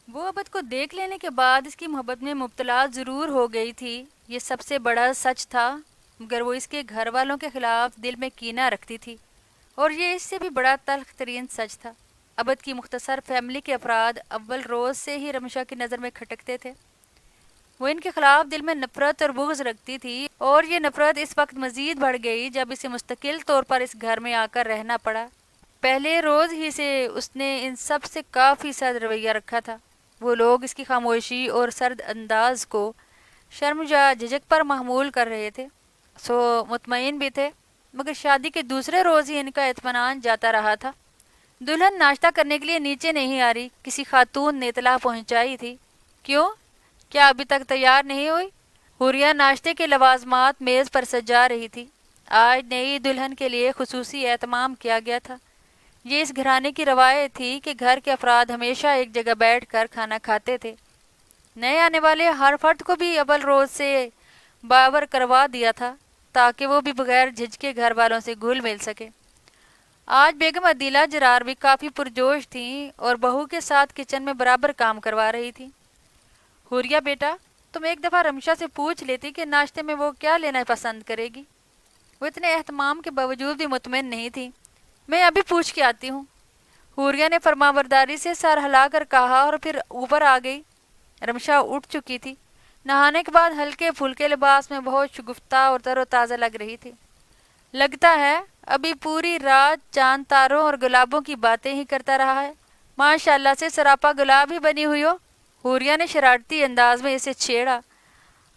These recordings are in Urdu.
وہ ابد کو دیکھ لینے کے بعد اس کی محبت میں مبتلا ضرور ہو گئی تھی، یہ سب سے بڑا سچ تھا، مگر وہ اس کے گھر والوں کے خلاف دل میں کینہ رکھتی تھی، اور یہ اس سے بھی بڑا تلخ ترین سچ تھا۔ ابد کی مختصر فیملی کے افراد اول روز سے ہی رمشا کی نظر میں کھٹکتے تھے۔ وہ ان کے خلاف دل میں نفرت اور بغض رکھتی تھی، اور یہ نفرت اس وقت مزید بڑھ گئی جب اسے مستقل طور پر اس گھر میں آ کر رہنا پڑا۔ پہلے روز ہی سے اس نے ان سب سے کافی سرد رویہ رکھا تھا۔ وہ لوگ اس کی خاموشی اور سرد انداز کو شرم یا جھجک پر محمول کر رہے تھے، سو مطمئن بھی تھے، مگر شادی کے دوسرے روز ہی ان کا اطمینان جاتا رہا تھا۔ دلہن ناشتہ کرنے کے لیے نیچے نہیں آ رہی، کسی خاتون نے اطلاع پہنچائی تھی۔ کیوں؟ کیا ابھی تک تیار نہیں ہوئی؟ حوریہ ناشتے کے لوازمات میز پر سجا رہی تھی۔ آج نئی دلہن کے لیے خصوصی اہتمام کیا گیا تھا۔ یہ اس گھرانے کی روایت تھی کہ گھر کے افراد ہمیشہ ایک جگہ بیٹھ کر کھانا کھاتے تھے۔ نئے آنے والے ہر فرد کو بھی اول روز سے باور کروا دیا تھا تاکہ وہ بھی بغیر جھجکے گھر والوں سے گھل مل سکے۔ آج بیگم عدیلہ جرار بھی کافی پرجوش تھیں اور بہو کے ساتھ کچن میں برابر کام کروا رہی تھی۔ حوریہ بیٹا، تم ایک دفعہ رمشا سے پوچھ لیتی کہ ناشتے میں وہ کیا لینا پسند کرے گی؟ وہ اتنے اہتمام کے باوجود بھی مطمئن نہیں تھی۔ میں ابھی پوچھ کے آتی ہوں، حوریہ نے فرمانبرداری سے سر ہلا کر کہا اور پھر اوپر آ گئی۔ رمشا اٹھ چکی تھی، نہانے کے بعد ہلکے پھلکے لباس میں بہت شگفتہ اور تر و تازہ لگ رہی تھی۔ لگتا ہے ابھی پوری رات چاند تاروں اور گلابوں کی باتیں ہی کرتا رہا ہے۔ ماشاء اللہ سے سراپا گلاب ہی بنی ہوئی ہو، حوریہ نے شرارتی انداز میں اسے چھیڑا۔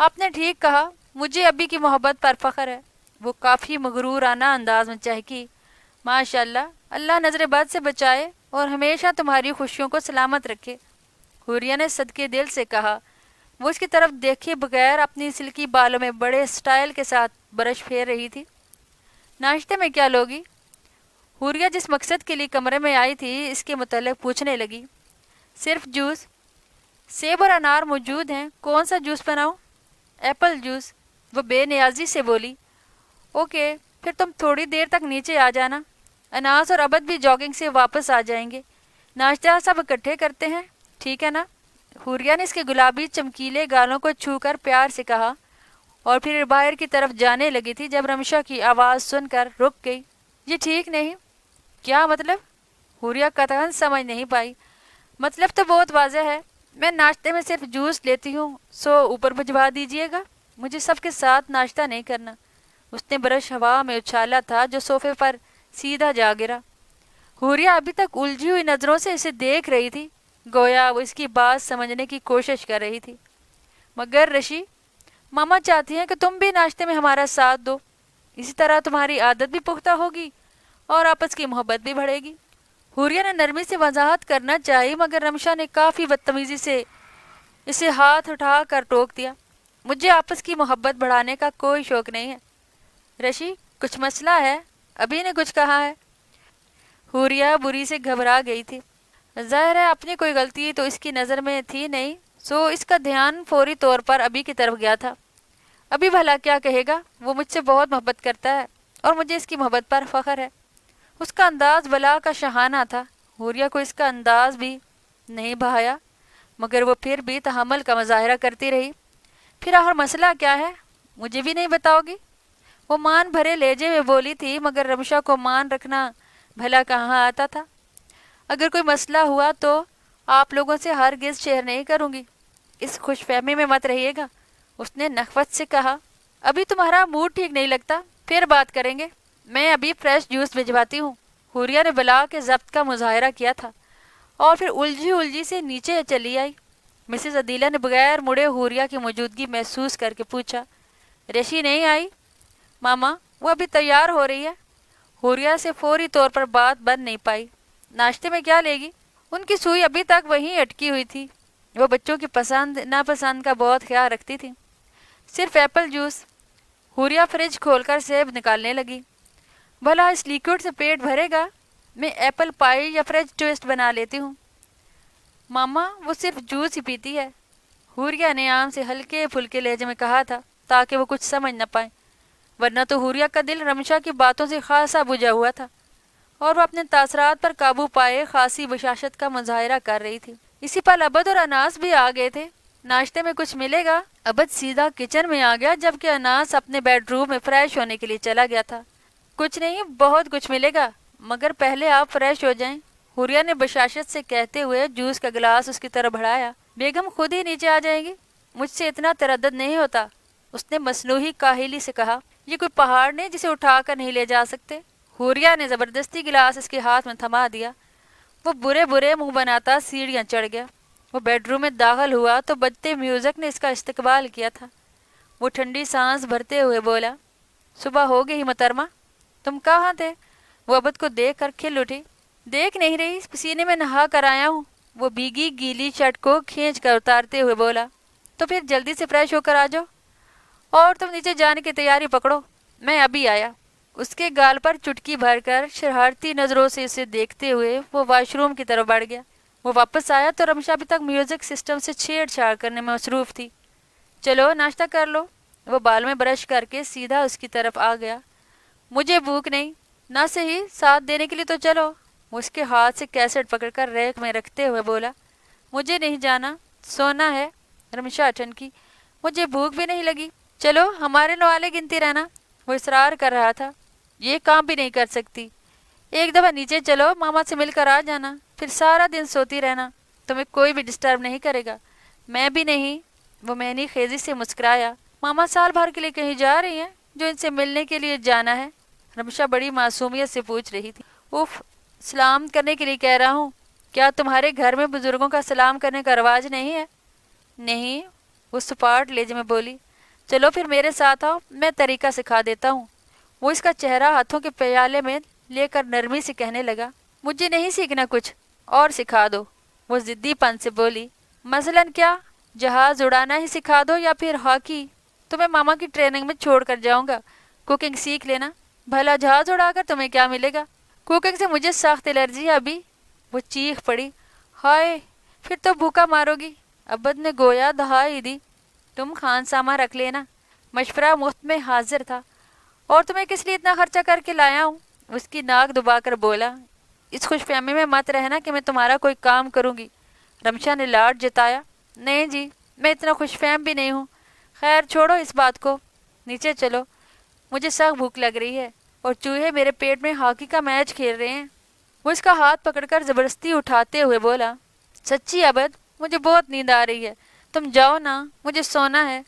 آپ نے ٹھیک کہا، مجھے ابھی کی محبت پر فخر ہے، وہ کافی مغرورانہ انداز میں چہکی۔ ماشاء اللہ، اللہ نظر بد سے بچائے اور ہمیشہ تمہاری خوشیوں کو سلامت رکھے، حوریہ نے صدقے دل سے کہا۔ وہ اس کی طرف دیکھے بغیر اپنی سلکی بالوں میں بڑے سٹائل کے ساتھ برش پھیر رہی تھی۔ ناشتے میں کیا لوگی؟ حوریہ جس مقصد کے لیے کمرے میں آئی تھی اس کے متعلق پوچھنے لگی۔ صرف جوس، سیب اور انار موجود ہیں، کون سا جوس بناؤں؟ ایپل جوس، وہ بے نیازی سے بولی۔ اوکے، پھر تم تھوڑی دیر تک نیچے آ جانا، اناس اور ابد بھی جاگنگ سے واپس آ جائیں گے، ناشتہ سب اکٹھے کرتے ہیں، ٹھیک ہے نا؟ حوریہ نے اس کے گلابی چمکیلے گالوں کو چھو کر پیار سے کہا، اور پھر باہر کی طرف جانے لگی تھی جب رمشا کی آواز سن کر رک گئی۔ یہ ٹھیک نہیں۔ کیا مطلب؟ حوریہ قطعاً سمجھ نہیں پائی۔ مطلب تو بہت واضح ہے، میں ناشتے میں صرف جوس لیتی ہوں، سو اوپر بھجوا دیجیے گا، مجھے سب کے ساتھ ناشتہ نہیں کرنا۔ اس نے برش ہوا میں اچھالا تھا جو صوفے پر سیدھا جا گرا۔ حوریہ ابھی تک الجھی ہوئی نظروں سے اسے دیکھ رہی تھی، گویا وہ اس کی بات سمجھنے کی کوشش کر رہی تھی۔ مگر رشی، ماما چاہتی ہیں کہ تم بھی ناشتے میں ہمارا ساتھ دو، اسی طرح تمہاری عادت بھی پختہ ہوگی اور آپس کی محبت بھی بڑھے گی۔ حوریہ نے نرمی سے وضاحت کرنا چاہی، مگر رمشا نے کافی بدتمیزی سے اسے ہاتھ اٹھا کر ٹوک دیا۔ مجھے آپس کی محبت بڑھانے کا کوئی شوق نہیں ہے۔ رشی، کچھ مسئلہ ہے؟ ابھی نے کچھ کہا ہے؟ حوریہ بری سے گھبرا گئی تھی۔ ظاہر ہے اپنی کوئی غلطی تو اس کی نظر میں تھی نہیں، سو اس کا دھیان فوری طور پر ابھی کی طرف گیا تھا۔ ابھی بھلا کیا کہے گا؟ وہ مجھ سے بہت محبت کرتا ہے اور مجھے اس کی محبت پر فخر ہے۔ اس کا انداز بلا کا شہانہ تھا، حوریہ کو اس کا انداز بھی نہیں بھایا، مگر وہ پھر بھی تحمل کا مظاہرہ کرتی رہی۔ پھر آخر مسئلہ کیا ہے؟ مجھے بھی نہیں بتاؤ گی؟ وہ مان بھرے لہجے میں بولی تھی، مگر رمشا کو مان رکھنا بھلا کہاں آتا تھا۔ اگر کوئی مسئلہ ہوا تو آپ لوگوں سے ہرگز شیئر نہیں کروں گی، اس خوش فہمی میں مت رہیے گا، اس نے نخوت سے کہا۔ ابھی تمہارا موڈ ٹھیک نہیں لگتا، پھر بات کریں گے، میں ابھی فریش جوس بھجواتی ہوں۔ حوریہ نے بلا کے ضبط کا مظاہرہ کیا تھا اور پھر الجھی سے نیچے چلی آئی۔ مسز عدیلہ نے بغیر مڑے حوریہ کی موجودگی محسوس کر کے پوچھا، رشی نہیں آئی؟ ماما، وہ ابھی تیار ہو رہی ہے۔ حوریہ سے فوری طور پر بات بن نہیں پائی۔ ناشتے میں کیا لے گی؟ ان کی سوئی ابھی تک وہیں اٹکی ہوئی تھی، وہ بچوں کی پسند ناپسند کا بہت خیال رکھتی تھی۔ صرف ایپل جوس۔ حوریہ فریج کھول کر سیب نکالنے لگی۔ بھلا اس لیکوڈ سے پیٹ بھرے گا؟ میں ایپل پائی یا فریج ٹوسٹ بنا لیتی ہوں۔ ماما، وہ صرف جوس ہی پیتی ہے، حوریہ نے عام سے ہلکے پھلکے لہجے میں کہا تھا تاکہ وہ کچھ سمجھ نہ پائیں، ورنہ تو حوریہ کا دل رمشا کی باتوں سے خاصا بجھا ہوا تھا اور وہ اپنے تاثرات پر قابو پائے خاصی بشاشت کا مظاہرہ کر رہی تھی۔ اسی پل عبد اور اناس بھی آ گئے تھے۔ ناشتے میں کچھ ملے گا؟ عبد سیدھا کچن میں آ گیا، جبکہ اناس اپنے بیڈ روم میں فریش ہونے کے لیے چلا گیا تھا۔ کچھ نہیں، بہت کچھ ملے گا، مگر پہلے آپ فریش ہو جائیں، حوریہ نے بشاشت سے کہتے ہوئے جوس کا گلاس اس کی طرف بڑھایا۔ بیگم خود ہی نیچے آ جائیں گی، مجھ سے اتنا تردد نہیں ہوتا، اس نے مصنوعی کاہلی سے کہا۔ یہ کوئی پہاڑ نہیں جسے اٹھا کر نہیں لے جا سکتے۔ حوریہ نے زبردستی گلاس اس کے ہاتھ میں تھما دیا۔ وہ برے برے منہ بناتا سیڑھیاں چڑھ گیا۔ وہ بیڈ روم میں داخل ہوا تو بجتے میوزک نے اس کا استقبال کیا تھا۔ وہ ٹھنڈی سانس بھرتے ہوئے بولا، صبح ہو گئی محترمہ، تم کہاں تھے؟ وہ عبد کو دیکھ کر کھل اٹھی۔ دیکھ نہیں رہی، پسینے میں نہا کر آیا ہوں، وہ بھیگی گیلی شرٹ کو کھینچ کر اتارتے ہوئے بولا۔ تو پھر جلدی سے فریش ہو کر آ جاؤ، اور تم نیچے جانے کی تیاری پکڑو، میں ابھی آیا۔ اس کے گال پر چٹکی بھر کر شرارتی نظروں سے اسے دیکھتے ہوئے وہ واش روم کی طرف بڑھ گیا۔ وہ واپس آیا تو رمشا ابھی تک میوزک سسٹم سے چھیڑ چھاڑ کرنے میں مصروف تھی۔ چلو ناشتہ کر لو۔ وہ بال میں برش کر کے سیدھا اس کی طرف آ گیا۔ مجھے بھوک نہیں۔ نہ صحیح، ساتھ دینے کے لیے تو چلو۔ وہ اس کے ہاتھ سے کیسٹ پکڑ کر ریک میں رکھتے ہوئے بولا، مجھے نہیں جانا، سونا ہے۔ رمشا ٹھنکی، مجھے بھوک بھی نہیں لگی، چلو ہمارے نوالے گنتی رہنا۔ وہ اصرار کر رہا تھا، یہ کام بھی نہیں کر سکتی، ایک دفعہ نیچے چلو، ماما سے مل کر آ جانا، پھر سارا دن سوتی رہنا، تمہیں کوئی بھی ڈسٹرب نہیں کرے گا۔ میں بھی نہیں۔ وہ مینی خیزی سے مسکرایا۔ ماما سال بھر کے لیے کہیں جا رہی ہیں جو ان سے ملنے کے لیے جانا ہے؟ رمشا بڑی معصومیت سے پوچھ رہی تھی۔ اف، سلام کرنے کے لیے کہہ رہا ہوں۔ کیا تمہارے گھر میں بزرگوں کا سلام کرنے کا رواج نہیں ہے؟ نہیں، وہ سپاٹ لہجے میں بولی۔ چلو پھر میرے ساتھ آؤ، میں طریقہ سکھا دیتا ہوں۔ وہ اس کا چہرہ ہاتھوں کے پیالے میں لے کر نرمی سے کہنے لگا، مجھے نہیں سیکھنا کچھ، اور سکھا دو۔ وہ ضدی پن سے بولی، مثلاً کیا؟ جہاز اڑانا ہی سکھا دو یا پھر ہاکی؟ تمہیں ماما کی ٹریننگ میں چھوڑ کر جاؤں گا، کوکنگ سیکھ لینا۔ بھلا جہاز اڑا کر تمہیں کیا ملے گا؟ کوکنگ سے مجھے سخت الرجی ہے ابھی۔ وہ چیخ پڑی، ہائے، پھر تو بھوکا مارو گی۔ عبد نے گویا دہائی دی، تم خان سامہ رکھ لینا، مشورہ مفت میں حاضر تھا، اور تمہیں کس لیے اتنا خرچہ کر کے لایا ہوں؟ اس کی ناک دبا کر بولا، اس خوش فہمی میں مت رہنا کہ میں تمہارا کوئی کام کروں گی۔ رمشا نے لاڈ جتایا، نہیں جی، میں اتنا خوش فہم بھی نہیں ہوں۔ خیر چھوڑو اس بات کو، نیچے چلو، مجھے سخت بھوک لگ رہی ہے، اور چوہے میرے پیٹ میں ہاکی کا میچ کھیل رہے ہیں۔ وہ اس کا ہاتھ پکڑ کر زبردستی اٹھاتے ہوئے بولا، سچی عبد، مجھے بہت نیند آ رہی ہے، تم جاؤ نا، مجھے سونا ہے۔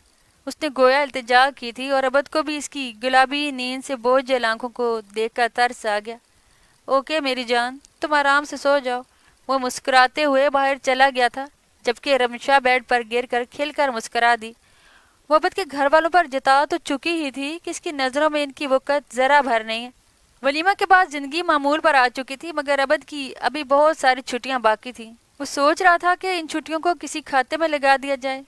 اس نے گویا التجا کی تھی، اور عبد کو بھی اس کی گلابی نیند سے بوجھل آنکھوں کو دیکھ کر ترس آ گیا۔ اوکے میری جان، تم آرام سے سو جاؤ۔ وہ مسکراتے ہوئے باہر چلا گیا تھا، جبکہ رمشا بیڈ پر گر کر کھل کر مسکرا دی۔ وہ عبد کے گھر والوں پر جتا تو چکی ہی تھی کہ اس کی نظروں میں ان کی وقت ذرا بھر نہیں ہے۔ ولیمہ کے بعد زندگی معمول پر آ چکی تھی، مگر عبد کی ابھی بہت ساری چھٹیاں باقی تھیں۔ وہ سوچ رہا تھا کہ ان چھٹیوں کو کسی کھاتے میں لگا دیا جائے۔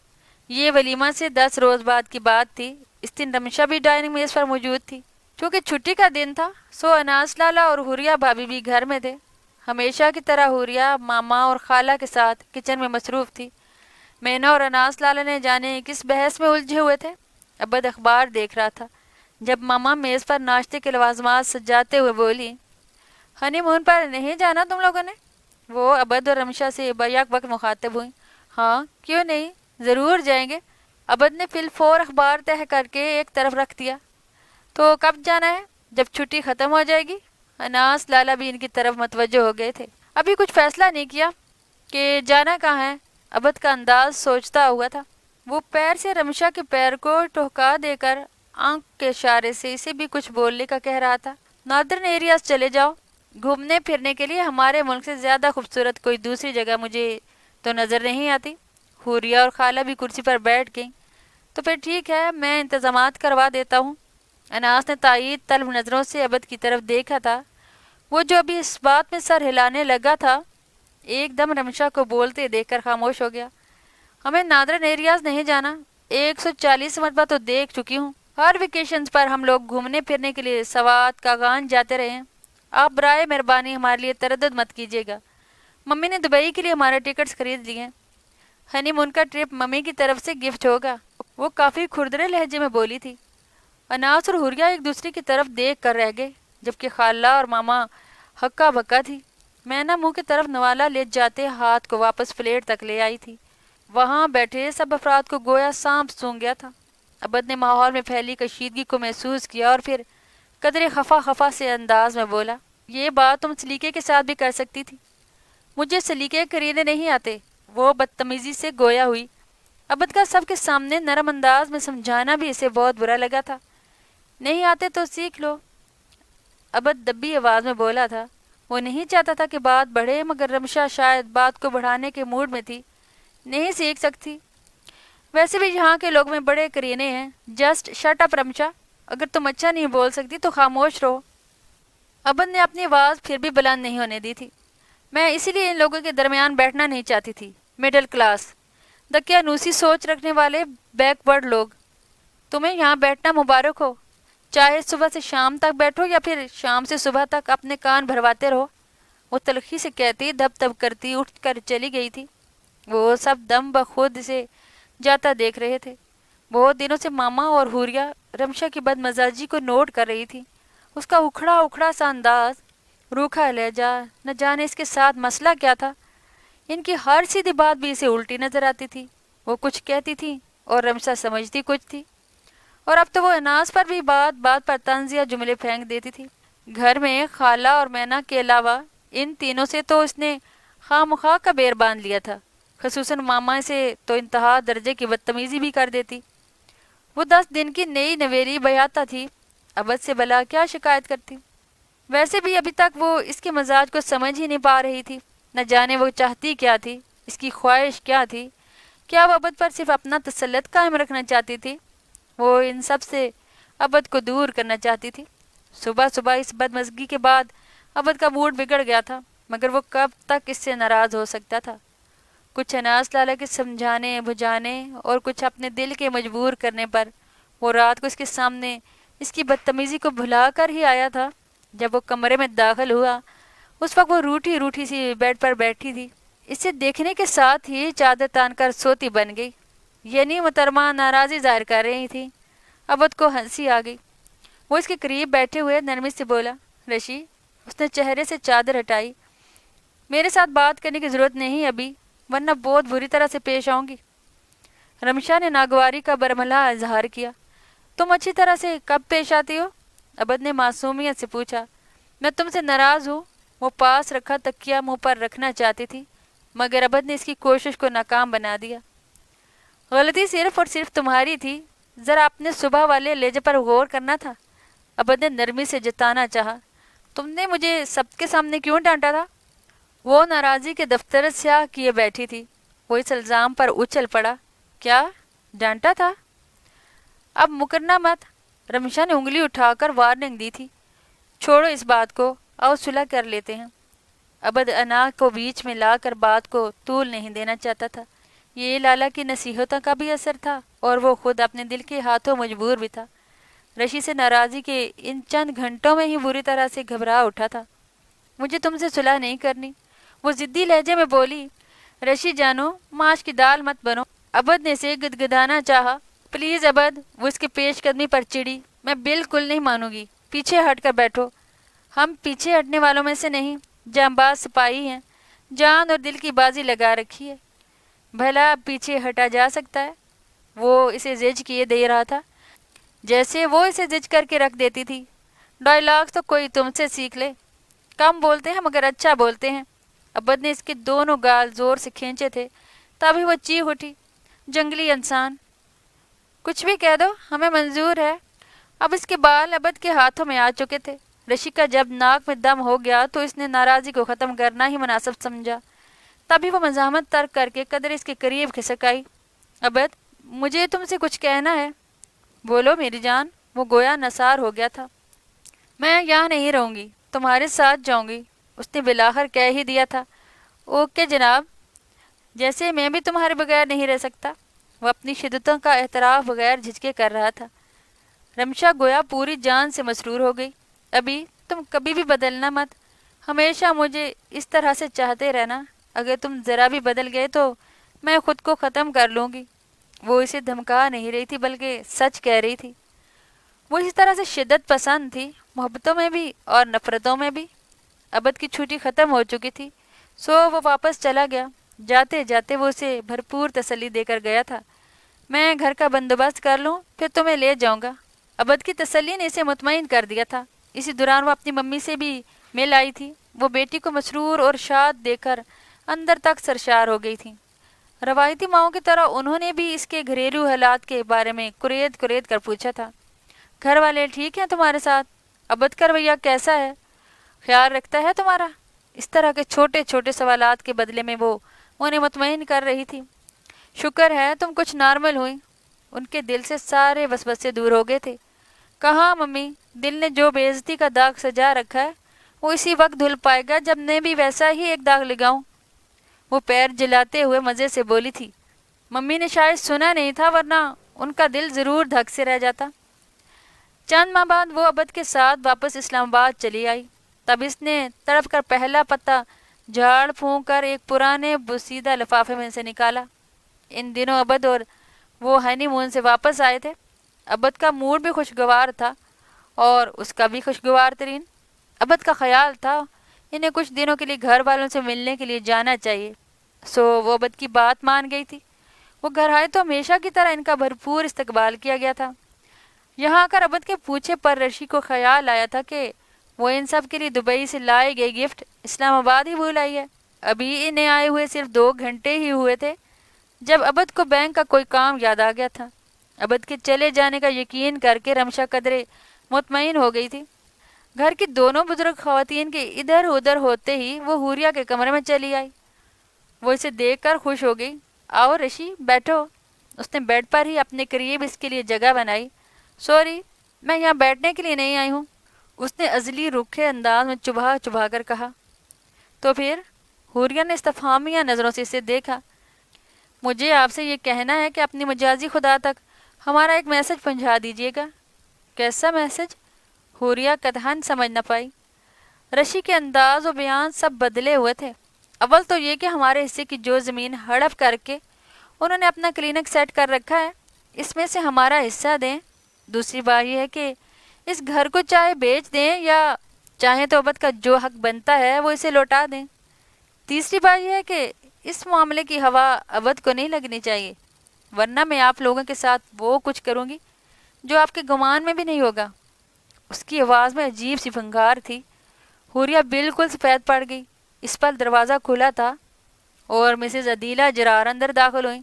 یہ ولیمہ سے 10 روز بعد کی بات تھی۔ اس دن رمشا بھی ڈائننگ میز پر موجود تھی۔ چونکہ چھٹی کا دن تھا، سو اناس لالا اور حوریہ بھابھی بھی گھر میں تھے۔ ہمیشہ کی طرح حوریہ ماما اور خالہ کے ساتھ کچن میں مصروف تھی۔ مینا اور اناس لالا نے جانے کس بحث میں الجھے ہوئے تھے۔ عبد اخبار دیکھ رہا تھا، جب ماما میز پر ناشتے کے لوازمات سجاتے ہوئے بولی، ہنی مون پر نہیں جانا تم لوگوں نے؟ وہ عبد اور رمشا سے بیک وقت مخاطب ہوئی۔ ہاں، کیوں نہیں، ضرور جائیں گے۔ عبد نے فی الفور اخبار تہہ کر کے ایک طرف رکھ دیا۔ تو کب جانا ہے؟ جب چھٹی ختم ہو جائے گی۔ اناس لالا بھی ان کی طرف متوجہ ہو گئے تھے۔ ابھی کچھ فیصلہ نہیں کیا کہ جانا کہاں ہے؟ عبد کا انداز سوچتا ہوا تھا۔ وہ پیر سے رمشا کے پیر کو ٹھکا دے کر آنکھ کے اشارے سے اسے بھی کچھ بولنے کا کہہ رہا تھا۔ ناردرن ایریاز چلے جاؤ، گھومنے پھرنے کے لیے ہمارے ملک سے زیادہ خوبصورت کوئی دوسری جگہ مجھے تو نظر نہیں آتی۔ حوریہ اور خالہ بھی کرسی پر بیٹھ گئیں۔ تو پھر ٹھیک ہے، میں انتظامات کروا دیتا ہوں۔ اناس نے تائید طلب نظروں سے عبد کی طرف دیکھا تھا۔ وہ جو ابھی اس بات میں سر ہلانے لگا تھا، ایک دم رمشا کو بولتے دیکھ کر خاموش ہو گیا۔ ہمیں نادرن ایریاز نہیں جانا، 140 مرتبہ تو دیکھ چکی ہوں۔ ہر ویکیشنز پر ہم لوگ گھومنے پھرنے کے لیے سوات کاغان جاتے رہے ہیں۔ آپ برائے مہربانی ہمارے لیے تردد مت کیجیے گا۔ ممی نے دبئی کے لیے ہمارے ٹکٹس خرید لیے ہیں۔ ہنی مون کا ٹرپ ممی کی طرف سے گفٹ ہوگا، وہ کافی کھردرے لہجے میں بولی تھی۔ اناس اور حوریہ ایک دوسرے کی طرف دیکھ کر رہ گئے، جبکہ خالہ اور ماما ہکا بکا تھی۔ مینا منہ کی طرف نوالا لے جاتے ہاتھ کو واپس فلیٹ تک لے آئی تھی۔ وہاں بیٹھے سب افراد کو گویا سانپ سونگ گیا تھا۔ عبد نے ماحول میں پھیلی کشیدگی کو محسوس کیا اور پھر قدرے خفا سے انداز میں بولا، یہ بات تم سلیقے کے ساتھ بھی کر سکتی تھی۔ مجھے سلیقے کرینے نہیں آتے، وہ بدتمیزی سے گویا ہوئی۔ عبد کا سب کے سامنے نرم انداز میں سمجھانا بھی اسے بہت برا لگا تھا۔ نہیں آتے تو سیکھ لو، عبد دبی آواز میں بولا تھا۔ وہ نہیں چاہتا تھا کہ بات بڑھے، مگر رمشا شاید بات کو بڑھانے کے موڈ میں تھی۔ نہیں سیکھ سکتی، ویسے بھی یہاں کے لوگ میں بڑے کرینے ہیں۔ جسٹ شٹ اپ رمشا، اگر تم اچھا نہیں بول سکتی تو خاموش رہو۔ عبد نے اپنی آواز پھر بھی بلند نہیں ہونے دی تھی۔ میں اسی لیے ان لوگوں کے درمیان بیٹھنا نہیں چاہتی تھی۔ مڈل کلاس، دقیانوسی سوچ رکھنے والے بیک ورڈ لوگ۔ تمہیں یہاں بیٹھنا مبارک ہو، چاہے صبح سے شام تک بیٹھو یا پھر شام سے صبح تک اپنے کان بھرواتے رہو۔ وہ تلخی سے کہتی دب دب کرتی اٹھ کر چلی گئی تھی۔ وہ سب دم بخود سے جاتا دیکھ رہے تھے۔ بہت دنوں سے ماما اور حوریا رمشا کی بد مزاجی کو نوٹ کر رہی تھی۔ اس کا اکھڑا سا انداز، روکھا لہجہ، نہ جانے اس کے ساتھ مسئلہ کیا تھا۔ ان کی ہر سیدھی بات بھی اسے الٹی نظر آتی تھی۔ وہ کچھ کہتی تھی اور رمشا سمجھتی کچھ تھی، اور اب تو وہ اناس پر بھی بات بات پر طنز یا جملے پھینک دیتی تھی۔ گھر میں خالہ اور مینا کے علاوہ ان تینوں سے تو اس نے خواہ مخواہ کا بیر باندھ لیا تھا، خصوصاً ماما سے تو انتہا درجے کی بدتمیزی بھی کر دیتی۔ وہ 10 دن کی نئی نویلی بیاتا تھی، عبد سے بلا کیا شکایت کرتی؟ ویسے بھی ابھی تک وہ اس کے مزاج کو سمجھ ہی نہیں پا رہی تھی۔ نہ جانے وہ چاہتی کیا تھی، اس کی خواہش کیا تھی؟ کیا وہ عبد پر صرف اپنا تسلط قائم رکھنا چاہتی تھی؟ وہ ان سب سے عبد کو دور کرنا چاہتی تھی۔ صبح اس بدمزگی کے بعد عبد کا موڈ بگڑ گیا تھا، مگر وہ کب تک اس سے ناراض ہو سکتا تھا؟ کچھ اناس لالا کے سمجھانے بجھانے اور کچھ اپنے دل کے مجبور کرنے پر وہ رات کو اس کے سامنے اس کی بدتمیزی کو بھلا کر ہی آیا تھا۔ جب وہ کمرے میں داخل ہوا، اس وقت وہ روٹھی سی بیڈ پر بیٹھی تھی۔ اسے دیکھنے کے ساتھ ہی چادر تان کر سوتی بن گئی، یعنی محترمہ ناراضی ظاہر کر رہی تھی۔ عبد کو ہنسی آ گئی۔ وہ اس کے قریب بیٹھے ہوئے نرمی سے بولا، رشی۔ اس نے چہرے سے چادر ہٹائی۔ میرے ساتھ بات کرنے کی ضرورت نہیں ابھی، ورنہ بہت بری طرح سے پیش آؤں گی۔ رمشا نے ناگواری کا برملا اظہار کیا۔ تم اچھی طرح سے کب پیش آتی ہو؟ عبد نے معصومیت سے پوچھا۔ میں تم سے ناراض ہوں۔ وہ پاس رکھا تکیہ منہ پر رکھنا چاہتی تھی، مگر عبد نے اس کی کوشش کو ناکام بنا دیا۔ غلطی صرف اور صرف تمہاری تھی، ذرا اپنے صبح والے لہجے پر غور کرنا تھا، عبد نے نرمی سے جتانا چاہا۔ تم نے مجھے سب کے سامنے کیوں ڈانٹا تھا؟ وہ ناراضی کے دفتر سیاہ کیے بیٹھی تھی۔ وہ اس الزام پر اچھل پڑا۔ کیا ڈانٹا تھا؟ اب مکرنا مت، رمشا نے انگلی اٹھا کر وارننگ دی تھی۔ چھوڑو اس بات کو، آؤ صلح کر لیتے ہیں۔ عبد انا کو بیچ میں لا کر بات کو طول نہیں دینا چاہتا تھا۔ یہ لالا کی نصیحتوں کا بھی اثر تھا اور وہ خود اپنے دل کے ہاتھوں مجبور بھی تھا۔ رشی سے ناراضی کے ان چند گھنٹوں میں ہی بری طرح سے گھبرا اٹھا تھا۔ مجھے تم سے صلح نہیں کرنی، وہ ضدی لہجے میں بولی۔ رشی جانو، ماش کی دال مت بنو۔ عبد نے اسے گدگدانا چاہا۔ پلیز عبد، وہ اس کے پیش قدمی پر چڑی۔ میں بالکل نہیں مانوں گی، پیچھے ہٹ کر بیٹھو۔ ہم پیچھے ہٹنے والوں میں سے نہیں، جانباز سپاہی ہیں، جان اور دل کی بازی لگا رکھی ہے۔ بھلا اب پیچھے ہٹا جا سکتا ہے؟ وہ اسے زج کیے دے رہا تھا، جیسے وہ اسے زج کر کے رکھ دیتی تھی۔ ڈائلاگ تو کوئی تم سے سیکھ لے، کم بولتے ہیں مگر اچھا بولتے ہیں۔ عبد نے اس کے دونوں گال زور سے کھینچے تھے، تبھی وہ چیخ اٹھی، جنگلی انسان! کچھ بھی کہہ دو، ہمیں منظور ہے۔ اب اس کے بال عبد کے ہاتھوں میں آ چکے تھے۔ رشی کا جب ناک میں دم ہو گیا تو اس نے ناراضی کو ختم کرنا ہی مناسب سمجھا۔ تبھی وہ مزاحمت ترک کر کے قدر اس کے قریب کھسک آئی۔ عبد، مجھے تم سے کچھ کہنا ہے۔ بولو میری جان۔ وہ گویا نثار ہو گیا تھا۔ میں یہاں نہیں رہوں گی، تمہارے ساتھ جاؤں گی۔ اس نے بالآخر کہہ ہی دیا تھا۔ اوکے جناب، جیسے میں بھی تمہارے بغیر نہیں رہ سکتا۔ وہ اپنی شدتوں کا اعتراف بغیر جھجکے کر رہا تھا۔ رمشا گویا پوری جان سے مسرور ہو گئی۔ ابھی تم کبھی بھی بدلنا مت، ہمیشہ مجھے اس طرح سے چاہتے رہنا۔ اگر تم ذرا بھی بدل گئے تو میں خود کو ختم کر لوں گی۔ وہ اسے دھمکا نہیں رہی تھی بلکہ سچ کہہ رہی تھی۔ وہ اس طرح سے شدت پسند تھی، محبتوں میں بھی اور نفرتوں میں بھی۔ ابد کی چھٹی ختم ہو چکی تھی، سو وہ واپس چلا گیا۔ جاتے جاتے وہ اسے بھرپور تسلی دے کر گیا تھا، میں گھر کا بندوبست کر لوں پھر تمہیں لے جاؤں گا۔ ابد کی تسلی نے اسے مطمئن کر دیا تھا۔ اسی دوران وہ اپنی ممی سے بھی مل آئی تھی۔ وہ بیٹی کو مسرور اور شاد دیکھ کر اندر تک سرشار ہو گئی تھیں۔ روایتی ماؤں کی طرح انہوں نے بھی اس کے گھریلو حالات کے بارے میں کرید کرید کر پوچھا تھا۔ گھر والے ٹھیک ہیں تمہارے ساتھ؟ ابد کا رویہ کیسا ہے؟ خیال رکھتا ہے تمہارا؟ اس طرح کے چھوٹے چھوٹے سوالات کے بدلے میں وہ انہیں مطمئن کر رہی تھی۔ شکر ہے تم کچھ نارمل ہوئی۔ ان کے دل سے سارے وسوسے دور ہو گئے تھے۔ کہاں ممی، دل نے جو بے عزتی کا داغ سجا رکھا ہے وہ اسی وقت دھل پائے گا جب میں بھی ویسا ہی ایک داغ لگاؤں۔ وہ پیر جلاتے ہوئے مزے سے بولی تھی۔ ممی نے شاید سنا نہیں تھا، ورنہ ان کا دل ضرور دھک سے رہ جاتا۔ چند ماہ بعد وہ ابد کے ساتھ واپس اسلام آباد چلی آئی۔ تب اس نے تڑپ کر پہلا پتا جھاڑ پھونک کر ایک پرانے بوسیدہ لفافے میں سے نکالا۔ ان دنوں ابد اور وہ ہنی مون سے واپس آئے تھے۔ ابد کا موڈ بھی خوشگوار تھا اور اس کا بھی خوشگوار ترین۔ ابد کا خیال تھا انہیں کچھ دنوں کے لیے گھر والوں سے ملنے کے لیے جانا چاہیے، سو وہ ابد کی بات مان گئی تھی۔ وہ گھر آئے تو ہمیشہ کی طرح ان کا بھرپور استقبال کیا گیا تھا۔ یہاں آ کر ابد کے پوچھے پر رشی کو خیال آیا تھا کہ وہ ان سب کے لیے دبئی سے لائے گئے گفٹ اسلام آباد ہی بھول آئی ہے۔ ابھی انہیں آئے ہوئے صرف 2 گھنٹے ہی ہوئے تھے جب ابد کو بینک کا کوئی کام یاد آ گیا تھا۔ ابد کے چلے جانے کا یقین کر کے رمشا قدرے مطمئن ہو گئی تھی۔ گھر کی دونوں بزرگ خواتین کے ادھر ادھر ہوتے ہی وہ حوریہ کے کمرے میں چلی آئی۔ وہ اسے دیکھ کر خوش ہو گئی۔ آؤ رشی بیٹھو۔ اس نے بیڈ پر ہی اپنے قریب اس کے لیے جگہ بنائی۔ سوری، میں یہاں بیٹھنے کے لیے نہیں آئی ہوں، اس نے ازلی روکھے انداز میں چبھا چبھا کر کہا۔ تو پھر؟ حوریہ نے استفہامیہ نظروں سے اسے دیکھا۔ مجھے آپ سے یہ کہنا ہے کہ اپنی مجازی خدا تک ہمارا ایک میسج پہنچا دیجیے گا۔ کیسا میسج؟ حوریہ قطعاً سمجھ نہ پائی۔ رشی کے انداز و بیان سب بدلے ہوئے تھے۔ اول تو یہ کہ ہمارے حصے کی جو زمین ہڑپ کر کے انہوں نے اپنا کلینک سیٹ کر رکھا ہے، اس میں سے ہمارا حصہ دیں۔ دوسری بات یہ ہے کہ اس گھر کو چاہے بیچ دیں یا چاہیں تو ابد کا جو حق بنتا ہے وہ اسے لوٹا دیں۔ تیسری بات یہ ہے کہ اس معاملے کی ہوا ابد کو نہیں لگنی چاہیے، ورنہ میں آپ لوگوں کے ساتھ وہ کچھ کروں گی جو آپ کے گمان میں بھی نہیں ہوگا۔ اس کی آواز میں عجیب سی پھنکار تھی۔ حوریہ بالکل سفید پڑ گئی۔ اس پر دروازہ کھلا تھا اور مسز عدیلہ جرار اندر داخل ہوئیں۔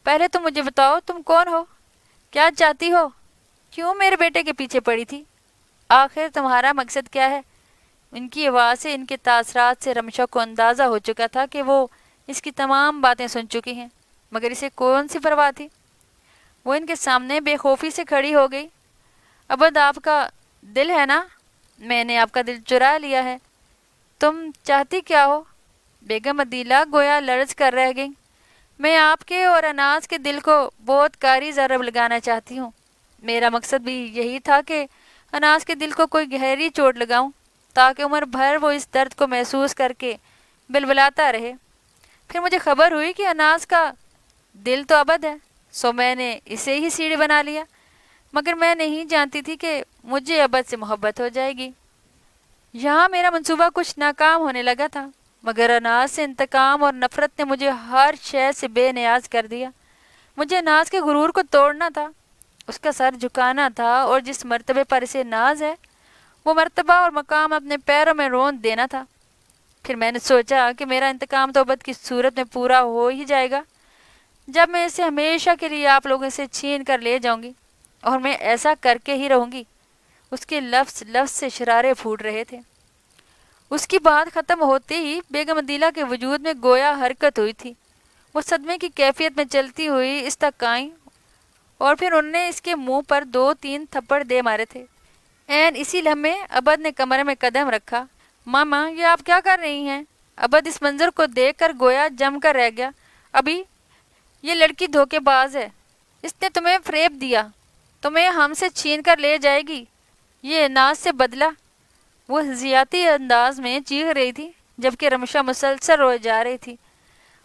پہلے تو مجھے بتاؤ تم کون ہو؟ کیا چاہتی ہو؟ کیوں میرے بیٹے کے پیچھے پڑی تھی؟ آخر تمہارا مقصد کیا ہے؟ ان کی آواز سے، ان کے تاثرات سے رمشا کو اندازہ ہو چکا تھا کہ وہ اس کی تمام باتیں سن چکی ہیں، مگر اسے کون سی پرواہ تھی؟ وہ ان کے سامنے بے خوفی سے کھڑی ہو گئی۔ ابد آپ کا دل ہے نا؟ میں نے آپ کا دل چرا لیا ہے۔ تم چاہتی کیا ہو؟ بیگم عدیلہ گویا لرز کر رہ گئی۔ میں آپ کے اور اناس کے دل کو بہت کاری ضرب لگانا چاہتی ہوں۔ میرا مقصد بھی یہی تھا کہ اناس کے دل کو کوئی گہری چوٹ لگاؤں تاکہ عمر بھر وہ اس درد کو محسوس کر کے بلبلاتا رہے۔ پھر مجھے خبر ہوئی کہ اناس کا دل تو ابد ہے، سو میں نے اسے ہی سیڑھی بنا لیا، مگر میں نہیں جانتی تھی کہ مجھے ابد سے محبت ہو جائے گی۔ یہاں میرا منصوبہ کچھ ناکام ہونے لگا تھا، مگر اناس سے انتقام اور نفرت نے مجھے ہر شے سے بے نیاز کر دیا۔ مجھے اناس کے غرور کو توڑنا تھا، اس کا سر جھکانا تھا، اور جس مرتبے پر اسے ناز ہے وہ مرتبہ اور مقام اپنے پیروں میں روند دینا تھا۔ پھر میں نے سوچا کہ میرا انتقام تو ابد کی صورت میں پورا ہو ہی جائے گا جب میں اسے ہمیشہ کے لیے آپ لوگوں سے چھین کر لے جاؤں گی، اور میں ایسا کر کے ہی رہوں گی۔ اس کے لفظ لفظ سے شرارے پھوٹ رہے تھے۔ اس کی بات ختم ہوتے ہی بیگم عدیلہ کے وجود میں گویا حرکت ہوئی تھی۔ وہ صدمے کی کیفیت میں چلتی ہوئی اس تک آئیں اور پھر انہوں نے اس کے منہ پر 2-3 تھپڑ دے مارے تھے۔ عین اسی لمحے ابد نے کمرے میں قدم رکھا۔ ماما، یہ آپ کیا کر رہی ہیں؟ ابد اس منظر کو دیکھ کر گویا جم کر رہ گیا۔ ابھی یہ لڑکی دھوکے باز ہے، اس نے تمہیں فریب دیا، تمہیں ہم سے چھین کر لے جائے گی، یہ ناز سے بدلہ۔ وہ حزیاتی انداز میں چیخ رہی تھی جبکہ رمشا مسلسل روئے جا رہی تھی۔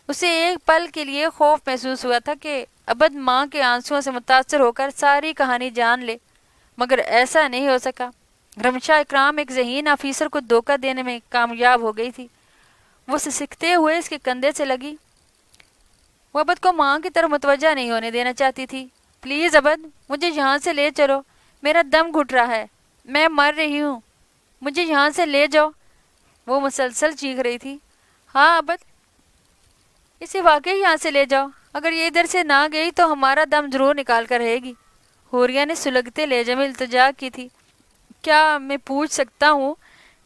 اسے ایک پل کے لیے خوف محسوس ہوا تھا کہ ابد ماں کے آنسوؤں سے متاثر ہو کر ساری کہانی جان لے، مگر ایسا نہیں ہو سکا۔ رمشا اکرام ایک ذہین آفیسر کو دھوکہ دینے میں کامیاب ہو گئی تھی۔ وہ سسکتے ہوئے اس کے کندھے سے لگی۔ وہ عبد کو ماں کی طرف متوجہ نہیں ہونے دینا چاہتی تھی۔ پلیز عبد، مجھے یہاں سے لے چلو، میرا دم گھٹ رہا ہے، میں مر رہی ہوں، مجھے یہاں سے لے جاؤ، وہ مسلسل چیخ رہی تھی۔ ہاں عبد، اسے واقعی یہاں سے لے جاؤ، اگر یہ ادھر سے نہ گئی تو ہمارا دم ضرور نکال کر رہے گی، حوریہ نے سلگتے لہجے میں التجا کی تھی۔ کیا میں پوچھ سکتا ہوں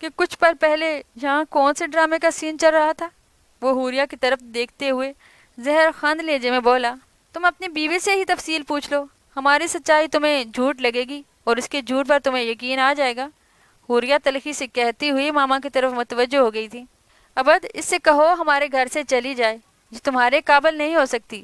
کہ کچھ پل پہلے یہاں کون سے ڈرامے کا سین چل رہا تھا؟ وہ حوریہ کی طرف دیکھتے ہوئے زہر خند لہجے میں بولا۔ تم اپنی بیوی سے ہی تفصیل پوچھ لو، ہماری سچائی تمہیں جھوٹ لگے گی اور اس کے جھوٹ پر تمہیں یقین آ جائے گا، حوریہ تلخی سے کہتی ہوئی ماما کی طرف متوجہ ہو گئی تھی۔ عبد، اس سے کہو ہمارے گھر سے چلی جائے، یہ تمہارے قابل نہیں ہو سکتی،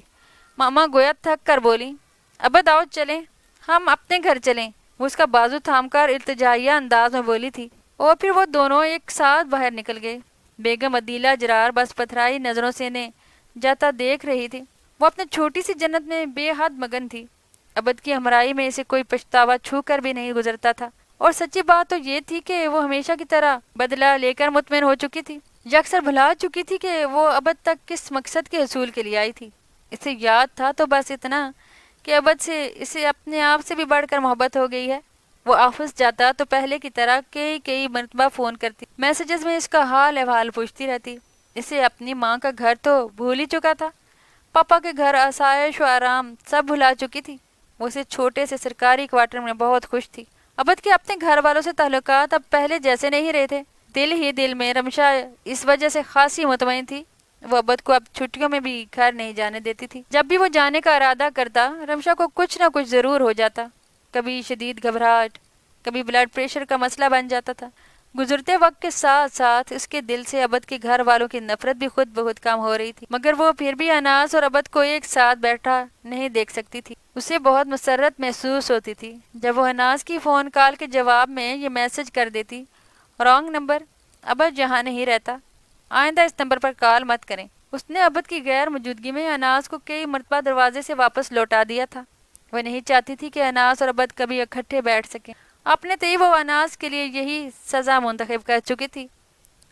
ماما گویا تھک کر بولی۔ عبد آؤ چلیں، ہم اپنے گھر چلیں، وہ اس کا بازو تھام کر التجائیہ انداز میں بولی تھی، اور پھر وہ دونوں ایک ساتھ باہر نکل گئے۔ بیگم عدیلہ جرار بس پتھرائی نظروں سے انہیں جاتا دیکھ رہی تھی۔ وہ اپنے چھوٹی سی جنت میں بے حد مگن تھی۔ عبد کی ہمراہی میں اسے کوئی پچھتاوا چھو کر بھی نہیں گزرتا تھا، اور سچی بات تو یہ تھی کہ وہ ہمیشہ کی طرح بدلہ لے کر مطمئن ہو چکی تھی، یکسر بھلا چکی تھی کہ وہ عبد تک کس مقصد کے حصول کے لیے آئی تھی۔ اسے یاد تھا تو بس اتنا کہ عبد سے اسے اپنے آپ سے بھی بڑھ کر محبت ہو گئی ہے۔ وہ آفس جاتا تو پہلے کی طرح کئی مرتبہ فون کرتی، میسیجز میں اس کا حال احوال پوچھتی رہتی۔ اسے اپنی ماں کا گھر تو بھول ہی چکا تھا، پاپا کے گھر آسائش و آرام سب بھلا چکی تھی۔ وہ اسے چھوٹے سے سرکاری کوارٹر میں بہت خوش تھی۔ عبد کے اپنے گھر والوں سے تعلقات اب پہلے جیسے نہیں رہے تھے۔ دل ہی دل میں رمشا اس وجہ سے خاصی مطمئن تھی، وہ عبد کو اب چھٹیوں میں بھی گھر نہیں جانے دیتی تھی۔ جب بھی وہ جانے کا ارادہ کرتا، رمشا کو کچھ نہ کچھ ضرور ہو جاتا، کبھی شدید گھبراہٹ، کبھی بلڈ پریشر کا مسئلہ بن جاتا تھا۔ گزرتے وقت کے ساتھ ساتھ اس کے دل سے عبد کے گھر والوں کی نفرت بھی خود بخود کم ہو رہی تھی، مگر وہ پھر بھی اناس اور عبد کو ایک ساتھ بیٹھا نہیں دیکھ سکتی تھی۔ اسے بہت مسرت محسوس ہوتی تھی جب وہ اناس کی فون کال کے جواب میں یہ میسج کر دیتی، رانگ نمبر، عبد یہاں نہیں رہتا، آئندہ اس نمبر پر کال مت کریں۔ اس نے عبد کی غیر موجودگی میں اناس کو کئی مرتبہ دروازے سے واپس لوٹا دیا تھا۔ وہ نہیں چاہتی تھی کہ اناس اور عبد کبھی اکٹھے بیٹھ سکیں۔ اپنے تئیں وہ اناس کے لیے یہی سزا منتخب کر چکی تھی،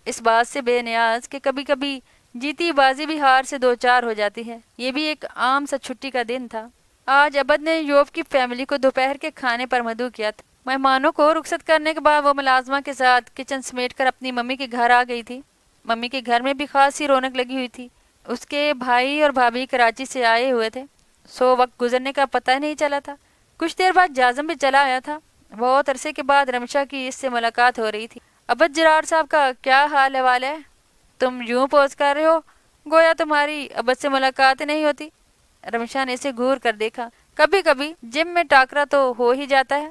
اس بات سے بے نیاز کہ کبھی کبھی جیتی بازی بھی ہار سے دو چار ہو جاتی ہے۔ یہ بھی ایک عام سا چھٹی کا دن تھا۔ آج عبد نے یوب کی فیملی کو دوپہر کے کھانے پر مدعو کیا تھا۔ مہمانوں کو رخصت کرنے کے بعد وہ ملازمہ کے ساتھ کچن سمیٹ کر اپنی ممی کے گھر آ گئی تھی۔ ممی کے گھر میں بھی خاصی رونق لگی ہوئی تھی۔ اس کے بھائی اور بھابھی کراچی سے آئے ہوئے تھے، سو وقت گزرنے کا پتہ نہیں چلا تھا۔ کچھ دیر بعد جازم بھی چلا آیا تھا۔ بہت عرصے کے بعد رمشا کی اس سے ملاقات ہو رہی تھی۔ عبد جرار صاحب کا کیا حال احوال ہے؟ تم یوں پوز کر رہے ہو گویا تمہاری عبد سے ملاقات نہیں ہوتی۔ رمشا نے اسے گور کر دیکھا۔ کبھی کبھی جم میں ٹاکرا تو ہو ہی جاتا ہے،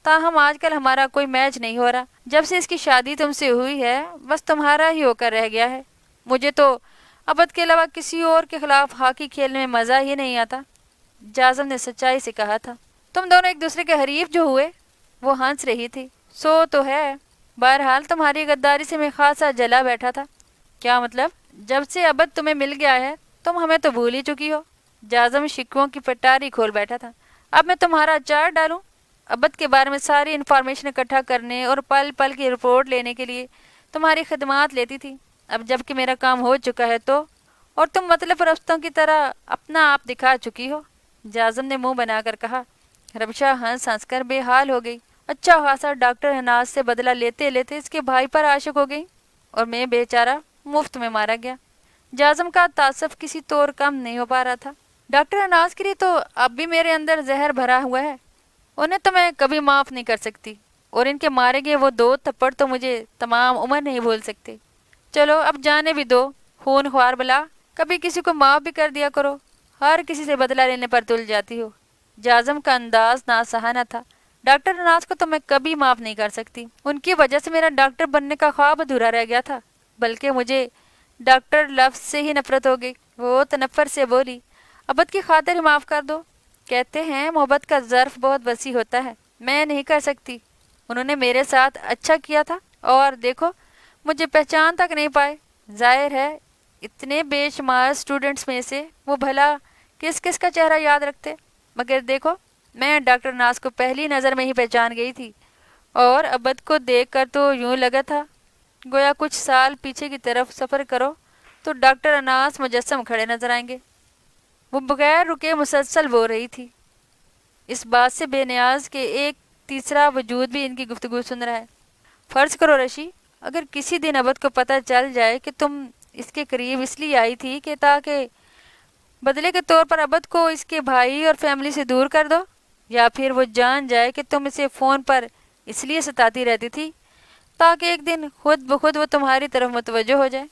تاہم آج کل ہمارا کوئی میچ نہیں ہو رہا۔ جب سے اس کی شادی تم سے ہوئی ہے بس تمہارا ہی ہو کر رہ گیا ہے۔ مجھے تو عبد کے علاوہ کسی اور کے خلاف ہاکی کھیلنے میں مزہ ہی نہیں آتا، جازم نے سچائی سے کہا تھا۔ تم دونوں ایک دوسرے کے حریف جو ہوئے؟ وہ ہنس رہی تھی۔ سو تو ہے، بہرحال تمہاری غداری سے میں خاصا جلا بیٹھا تھا۔ کیا مطلب؟ جب سے عبد تمہیں مل گیا ہے تم ہمیں تو بھول ہی چکی ہو۔ جازم شکووں کی پٹاری کھول بیٹھا تھا۔ اب میں تمہارا اچار ڈالوں؟ عبد کے بارے میں ساری انفارمیشن اکٹھا کرنے اور پل پل کی رپورٹ لینے کے لیے تمہاری خدمات لیتی تھی، اب جب کہ میرا کام ہو چکا ہے تو، اور تم مطلب پرستوں کی طرح اپنا آپ دکھا چکی ہو، جازم نے منہ بنا کر کہا۔ رمشا ہنس ہنس کر بے حال ہو گئی۔ اچھا خاصا ڈاکٹر اناس سے بدلہ لیتے لیتے اس کے بھائی پر عاشق ہو گئی اور میں بیچارہ مفت میں مارا گیا۔ جازم کا تعصب کسی طور کم نہیں ہو پا رہا تھا۔ ڈاکٹر اناس کے لیے تو اب بھی میرے اندر زہر بھرا ہوا ہے، انہیں تو میں کبھی معاف نہیں کر سکتی، اور ان کے مارے گئے وہ 2 تھپڑ تو مجھے تمام عمر نہیں بھول سکتے۔ چلو اب جانے بھی دو، خون خوار بلا، کبھی کسی کو معاف بھی کر دیا کرو، ہر کسی سے بدلہ لینے پر تل جاتی ہو۔ جازم کا انداز ناسہانہ تھا۔ ڈاکٹر اناس کو تو میں کبھی معاف نہیں کر سکتی، ان کی وجہ سے میرا ڈاکٹر بننے کا خواب ادھورا رہ گیا تھا، بلکہ مجھے ڈاکٹر لفظ سے ہی نفرت ہو گئی۔ وہ تنفر سے بولی، عبد کی خاطر ہی معاف کر دو، کہتے ہیں محبت کا ظرف بہت وسیع ہوتا ہے، میں نہیں کر سکتی، انہوں نے میرے ساتھ اچھا کیا تھا اور دیکھو مجھے پہچان تک نہیں پائے، ظاہر ہے اتنے بے شمار اسٹوڈنٹس میں سے وہ بھلا کس کس کا چہرہ یاد رکھتے، مگر دیکھو میں ڈاکٹر ناز کو پہلی نظر میں ہی پہچان گئی تھی، اور ابد کو دیکھ کر تو یوں لگا تھا گویا کچھ سال پیچھے کی طرف سفر کرو تو ڈاکٹر اناس مجسم کھڑے نظر آئیں گے۔ وہ بغیر رکے مسلسل بول رہی تھی، اس بات سے بے نیاز کہ ایک تیسرا وجود بھی ان کی گفتگو سن رہا ہے۔ فرض کرو رشی، اگر کسی دن ابد کو پتہ چل جائے کہ تم اس کے قریب اس لیے آئی تھی کہ تاکہ بدلے کے طور پر ابد کو اس کے بھائی اور فیملی سے دور کر دو، یا پھر وہ جان جائے کہ تم اسے فون پر اس لیے ستاتی رہتی تھی تاکہ ایک دن خود بخود وہ تمہاری طرف متوجہ ہو جائے۔